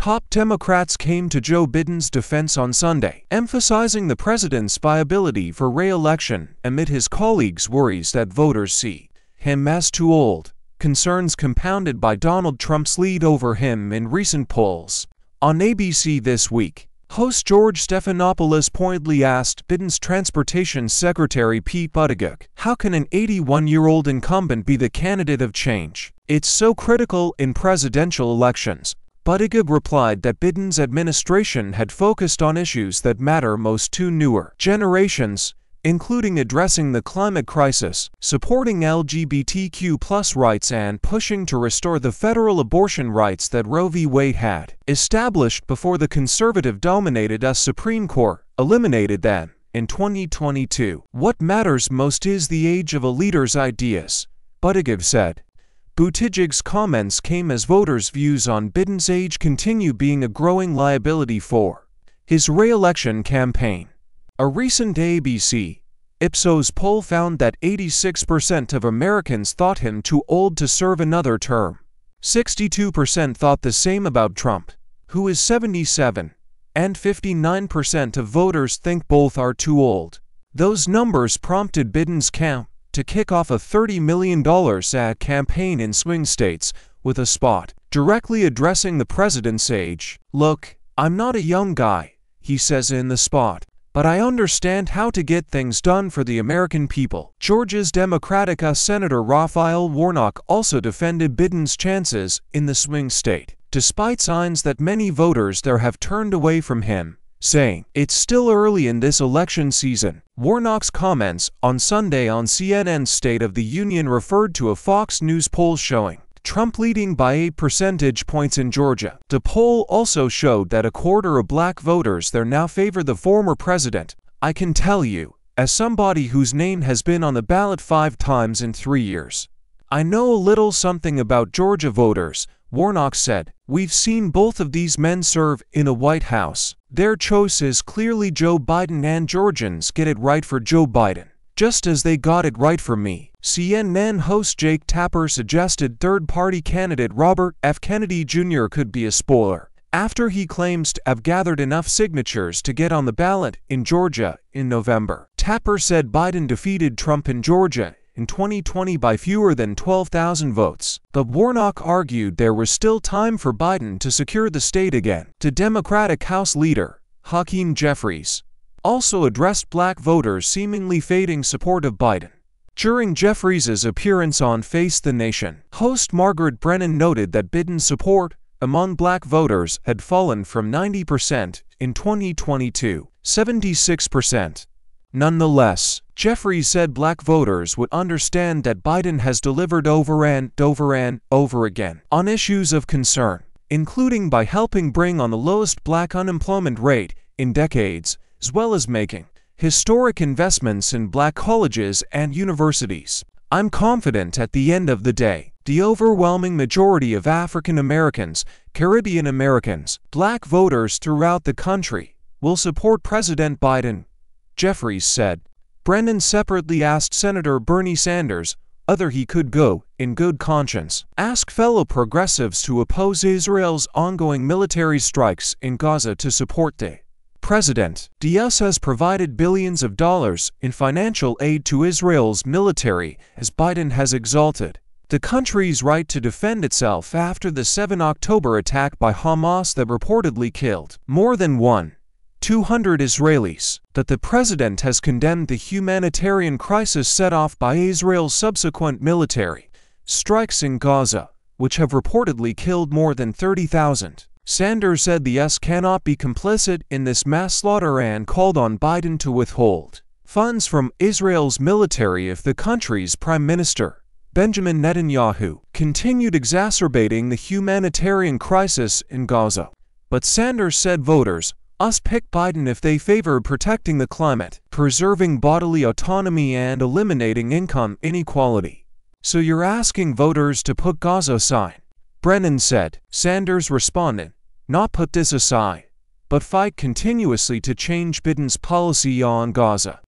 Top Democrats came to Joe Biden's defense on Sunday, emphasizing the president's viability for re-election amid his colleagues' worries that voters see him as too old, concerns compounded by Donald Trump's lead over him in recent polls. On ABC This Week, host George Stephanopoulos pointedly asked Biden's Transportation Secretary Pete Buttigieg, "How can an 81-year-old incumbent be the candidate of change? It's so critical in presidential elections." Buttigieg replied that Biden's administration had focused on issues that matter most to newer generations, including addressing the climate crisis, supporting LGBTQ+ rights, and pushing to restore the federal abortion rights that Roe v. Wade had established before the conservative-dominated U.S. Supreme Court eliminated them in 2022. "What matters most is the age of a leader's ideas," Buttigieg said. Buttigieg's comments came as voters' views on Biden's age continue being a growing liability for his re-election campaign. A recent ABC Ipsos poll found that 86% of Americans thought him too old to serve another term. 62% thought the same about Trump, who is 77, and 59% of voters think both are too old. Those numbers prompted Biden's camp to kick off a $30 million ad campaign in swing states with a spot directly addressing the president's age. "Look, I'm not a young guy," he says in the spot, "but I understand how to get things done for the American people." Georgia's Democratic Senator Raphael Warnock also defended Biden's chances in the swing state, despite signs that many voters there have turned away from him, saying, "It's still early in this election season." Warnock's comments on Sunday on CNN's State of the Union referred to a Fox News poll showing Trump leading by 8 percentage points in Georgia. The poll also showed that a quarter of black voters there now favor the former president. "I can tell you, as somebody whose name has been on the ballot 5 times in 3 years, I know a little something about Georgia voters," Warnock said. "We've seen both of these men serve in a White House. Their choice is clearly Joe Biden, and Georgians get it right for Joe Biden, just as they got it right for me." CNN host Jake Tapper suggested third-party candidate Robert F. Kennedy Jr. could be a spoiler, after he claims to have gathered enough signatures to get on the ballot in Georgia in November. Tapper said Biden defeated Trump in Georgia in 2020 by fewer than 12,000 votes. But Warnock argued there was still time for Biden to secure the state again. The Democratic House leader, Hakeem Jeffries, also addressed black voters seemingly fading support of Biden. During Jeffries' appearance on Face the Nation, host Margaret Brennan noted that Biden's support among black voters had fallen from 90% in 2022, 76%. Nonetheless, Jeffries said black voters would understand that Biden has delivered over and over again on issues of concern, including by helping bring on the lowest black unemployment rate in decades, as well as making historic investments in black colleges and universities. "I'm confident at the end of the day, the overwhelming majority of African Americans, Caribbean Americans, black voters throughout the country will support President Biden," Jeffries said. Brennan separately asked Senator Bernie Sanders whether he could go, in good conscience, ask fellow progressives to oppose Israel's ongoing military strikes in Gaza to support the president. The U.S. has provided billions of dollars in financial aid to Israel's military, as Biden has exalted the country's right to defend itself after the 7 October attack by Hamas that reportedly killed more than 200 Israelis. That the president has condemned the humanitarian crisis set off by Israel's subsequent military strikes in Gaza, which have reportedly killed more than 30,000. Sanders said the U.S. cannot be complicit in this mass slaughter and called on Biden to withhold funds from Israel's military if the country's Prime Minister, Benjamin Netanyahu, continued exacerbating the humanitarian crisis in Gaza. But Sanders said voters must pick Biden if they favor protecting the climate, preserving bodily autonomy, and eliminating income inequality. "So you're asking voters to put Gaza aside?" Brennan said. Sanders responded, "Not put this aside, but fight continuously to change Biden's policy on Gaza."